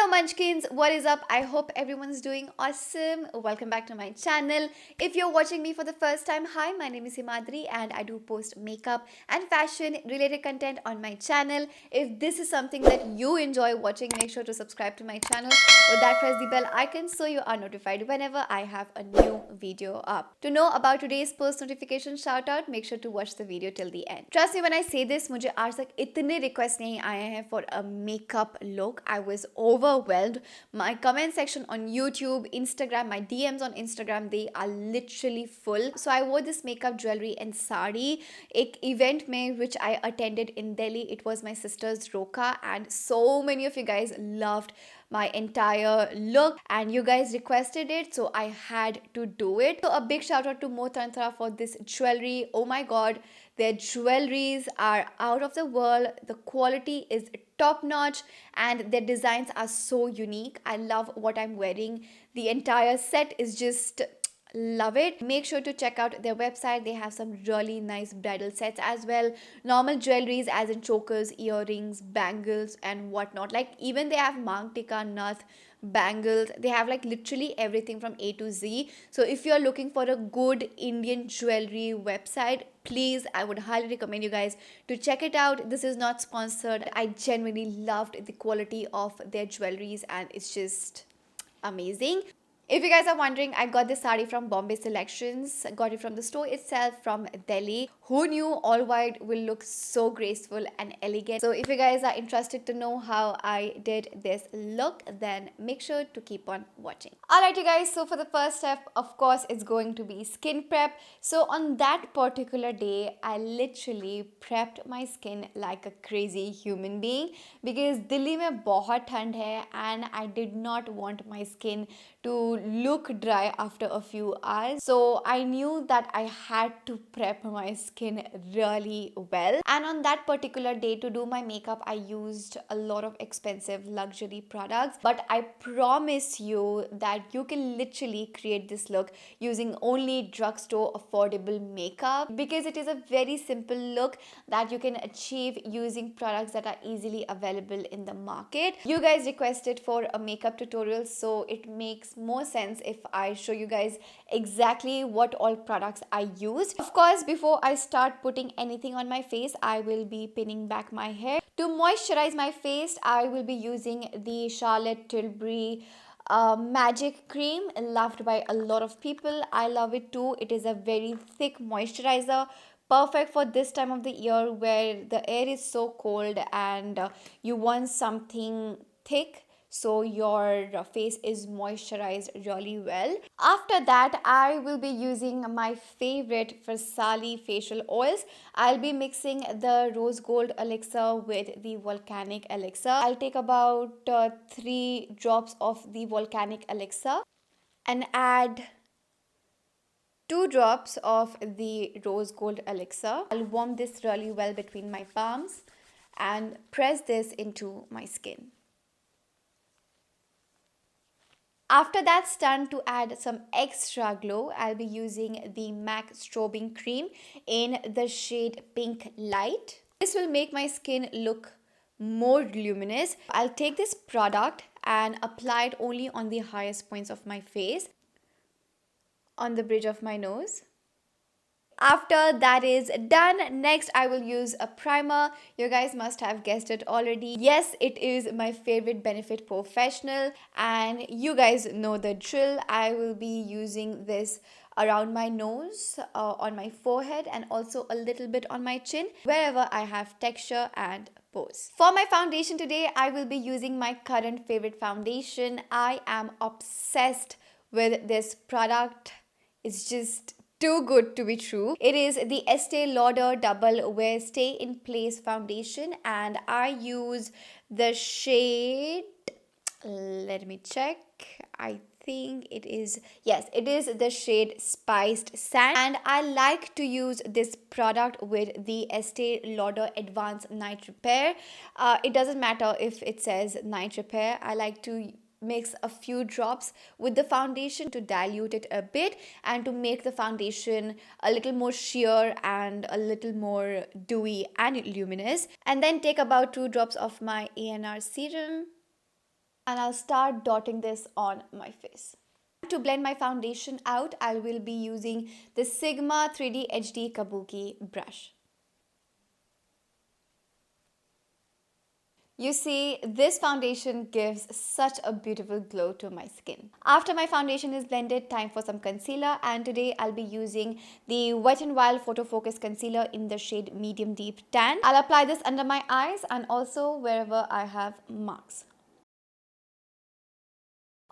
Munchkins, what is up? I hope everyone's doing awesome. Welcome back to my channel. If you're watching me for the first time, hi, my name is Himadri and I do post makeup and fashion related content on my channel. If this is something that you enjoy watching, make sure to subscribe to my channel. With that, press the bell icon so you are notified whenever I have a new video up. To know about today's post notification shout out, make sure to watch the video till the end. Trust me when I say this, मुझे आज तक इतने requests नहीं आए हैं for a makeup look. I was overwhelmed. My comment section on YouTube, Instagram, my DMs on Instagram, they are literally full. So I wore this makeup jewelry and sari एक event में which I attended in Delhi. It was my sister's Roka and so many of you guys loved my entire look and you guys requested it, so I had to do it. So a big shout out to Mo Tantra for this jewelry. Oh my god, their jewelries are out of the world. The quality is top notch and their designs are so unique. I love what I'm wearing. The entire set is just love it. Make sure to check out their website. They have some really nice bridal sets as well, normal jewelries as in chokers, earrings, bangles and whatnot. Like even they have mang tika, nath, bangles. They have like literally everything from A to Z. So if you're looking for a good Indian jewelry website, please, I would highly recommend you guys to check it out. This is not sponsored. I genuinely loved the quality of their jewelries and it's just amazing. If you guys are wondering, I got this sari from Bombay Selections. I got it from the store itself from Delhi. Who knew all white will look so graceful and elegant? So if you guys are interested to know how I did this look, then make sure to keep on watching. Alright you guys, so for the first step, of course, it's going to be skin prep. So on that particular day, I literally prepped my skin like a crazy human being because Delhi mein bahut thand hai and I did not want my skin to look dry after a few hours. So I knew that I had to prep my skin really well. And on that particular day to do my makeup, I used a lot of expensive luxury products. But I promise you that you can literally create this look using only drugstore affordable makeup because it is a very simple look that you can achieve using products that are easily available in the market. You guys requested for a makeup tutorial, so it makes more sense if I show you guys exactly what all products I used. Of course, before I start putting anything on my face, I will be pinning back my hair. To moisturize my face, I will be using the Charlotte Tilbury magic cream, loved by a lot of people. I love it too. It is a very thick moisturizer, perfect for this time of the year where the air is so cold and you want something thick so your face is moisturized really well. After that, I will be using my favorite Versali facial oils. I'll be mixing the rose gold elixir with the volcanic elixir. I'll take about 3 drops of the volcanic elixir and add 2 drops of the rose gold elixir. I'll warm this really well between my palms and press this into my skin. After that's done, to add some extra glow, I'll be using the MAC Strobing Cream in the shade Pink Light. This will make my skin look more luminous. I'll take this product and apply it only on the highest points of my face, on the bridge of my nose. After that is done, next I will use a primer. You guys must have guessed it already. Yes, it is my favorite Benefit Professional and you guys know the drill. I will be using this around my nose, on my forehead and also a little bit on my chin, wherever I have texture and pores. For my foundation today, I will be using my current favorite foundation. I am obsessed with this product. It's just too good to be true. It is the Estee Lauder Double Wear Stay in Place foundation and I use the shade, let me check, I think it is, yes, it is the shade Spiced Sand and I like to use this product with the Estee Lauder Advanced Night Repair. It doesn't matter if it says Night Repair. I like to mix a few drops with the foundation to dilute it a bit and to make the foundation a little more sheer and a little more dewy and luminous. And then take about 2 drops of my ANR serum And I'll start dotting this on my face. To blend my foundation out, I will be using the Sigma 3D HD Kabuki brush. You see, this foundation gives such a beautiful glow to my skin. After my foundation is blended, time for some concealer, and today I'll be using the Wet n Wild Photo Focus Concealer in the shade Medium Deep Tan. I'll apply this under my eyes and also wherever I have marks.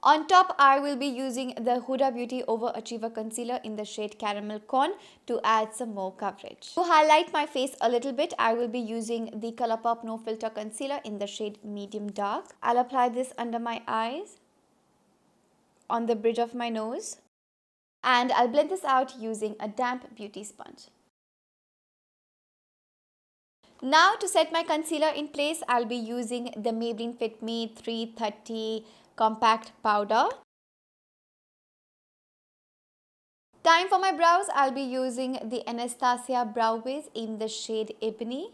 On top, I will be using the Huda Beauty Overachiever Concealer in the shade Caramel Corn to add some more coverage. To highlight my face a little bit, I will be using the Colourpop No Filter Concealer in the shade Medium Dark. I'll apply this under my eyes, on the bridge of my nose, and I'll blend this out using a damp beauty sponge. Now to set my concealer in place, I'll be using the Maybelline Fit Me 330 Compact Powder. Time for my brows, I'll be using the Anastasia Brow Base in the shade Ebony.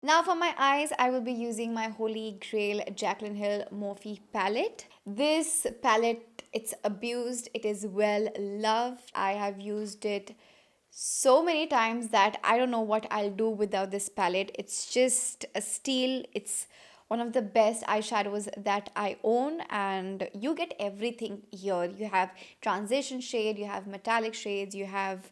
Now for my eyes, I will be using my Holy Grail Jaclyn Hill Morphe palette. This palette, it's abused, it is well loved. I have used it so many times that I don't know what I'll do without this palette. It's just a steal. It's one of the best eyeshadows that I own, and you get everything here. You have transition shade, you have metallic shades, you have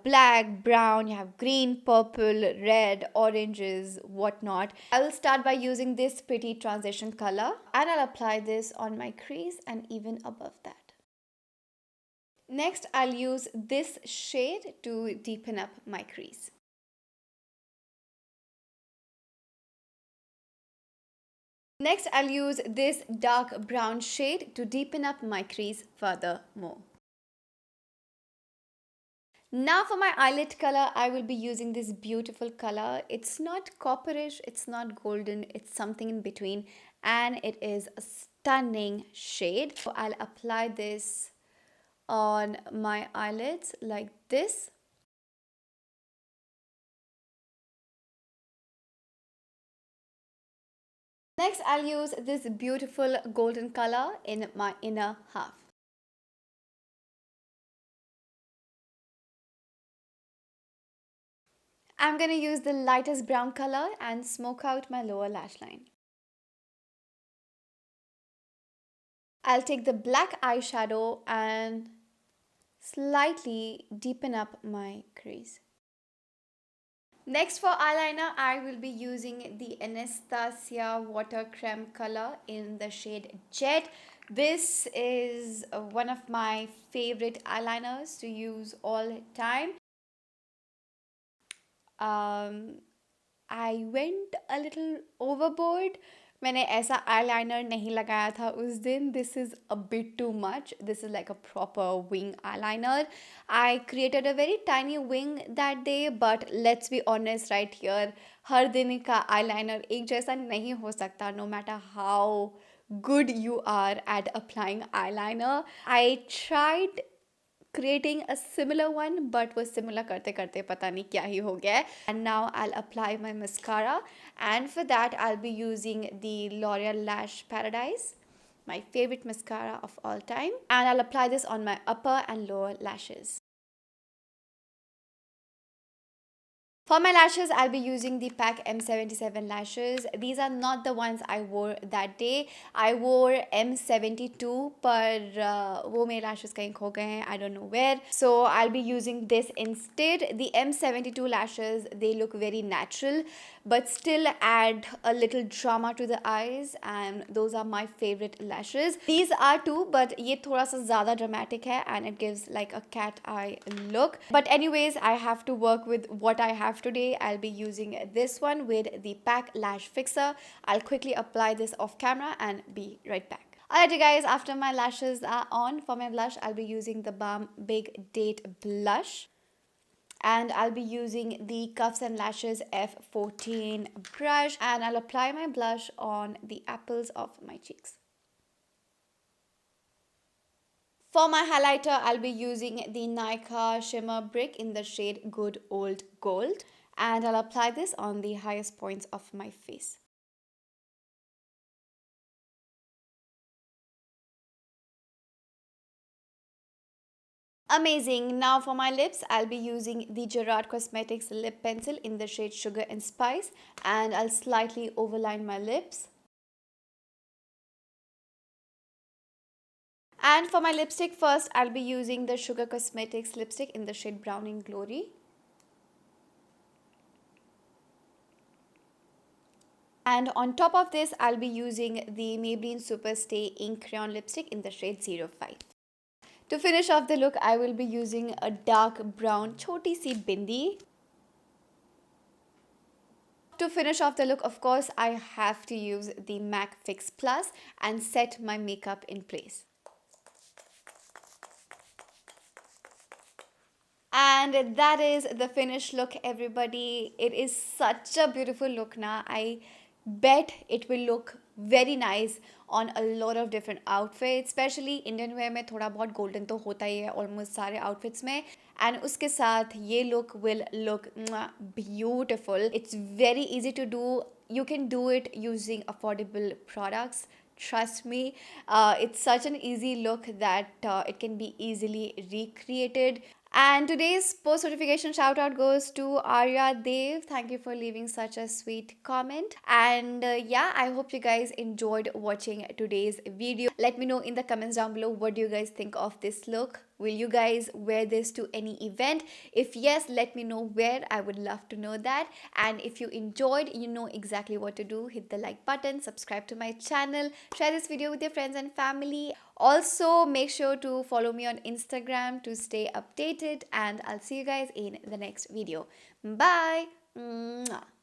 black, brown, you have green, purple, red, oranges, whatnot. I will start by using this pretty transition color, and I'll apply this on my crease and even above that. Next, I'll use this shade to deepen up my crease. Next, I'll use this dark brown shade to deepen up my crease furthermore. Now for my eyelid color, I will be using this beautiful color. It's not copperish, it's not golden, it's something in between, and it is a stunning shade. So I'll apply this on my eyelids like this. Next, I'll use this beautiful golden color in my inner half. I'm going to use the lightest brown color and smoke out my lower lash line. I'll take the black eyeshadow and slightly deepen up my crease. Next for eyeliner, I will be using the Anastasia Water Creme color in the shade Jet. This is one of my favorite eyeliners to use all the time. I went a little overboard. मैंने ऐसा eyeliner नहीं लगाया था उस दिन. This is a bit too much. This is like a proper wing eyeliner. I created a very tiny wing that day, but let's be honest right here. हर दिन का eyeliner एक जैसा नहीं हो सकता, no matter how good you are at applying eyeliner. I tried creating a similar one, but वो similar करते करते पता नहीं क्या ही हो गया है. And now I'll apply my mascara, and for that I'll be using the L'Oreal Lash Paradise, my favorite mascara of all time, and I'll apply this on my upper and lower lashes. For my lashes, I'll be using the PAC M77 lashes. These are not the ones I wore that day. I wore M72 पर वो मेरे lashes कहीं खो गए हैं. I don't know where. So I'll be using this instead. The M72 lashes, they look very natural, but still add a little drama to the eyes, and those are my favorite lashes. These are too, but ये थोड़ा सा ज़्यादा dramatic है, and it gives like a cat eye look. But anyways, I have to work with what I have today. I'll be using this one with the PAC Lash Fixer. I'll quickly apply this off camera and be right back. Alright you guys, after my lashes are on, for my blush, I'll be using the Balm Big Date Blush. And I'll be using the Cuffs and Lashes F14 brush, and I'll apply my blush on the apples of my cheeks. For my highlighter, I'll be using the Nykaa Shimmer Brick in the shade Good Old Gold. And I'll apply this on the highest points of my face. Amazing. Now for my lips, I'll be using the Gerard Cosmetics lip pencil in the shade Sugar and Spice, and I'll slightly overline my lips. And for my lipstick, first I'll be using the Sugar Cosmetics lipstick in the shade Brown in Glory. And on top of this, I'll be using the Maybelline Superstay Ink Crayon lipstick in the shade 05. To finish off the look, I will be using a dark brown choti si bindi. To finish off the look, of course, I have to use the MAC Fix Plus and set my makeup in place. And that is the finished look, everybody. It is such a beautiful look now. I bet it will look very nice on a lot of different outfits, especially Indian wear में थोड़ा बहुत golden तो होता ही है almost सारे outfits में, and उसके साथ ये look will look beautiful. It's very easy to do. You can do it using affordable products. Trust me, it's such an easy look that it can be easily recreated. And today's post notification shout out goes to Arya Dev. Thank you for leaving such a sweet comment. And yeah, I hope you guys enjoyed watching today's video. Let me know in the comments down below what do you guys think of this look. Will you guys wear this to any event? If yes, let me know where. I would love to know that. And if you enjoyed, you know exactly what to do. Hit the like button, subscribe to my channel, share this video with your friends and family. Also, make sure to follow me on Instagram to stay updated. And I'll see you guys in the next video. Bye. Mwah.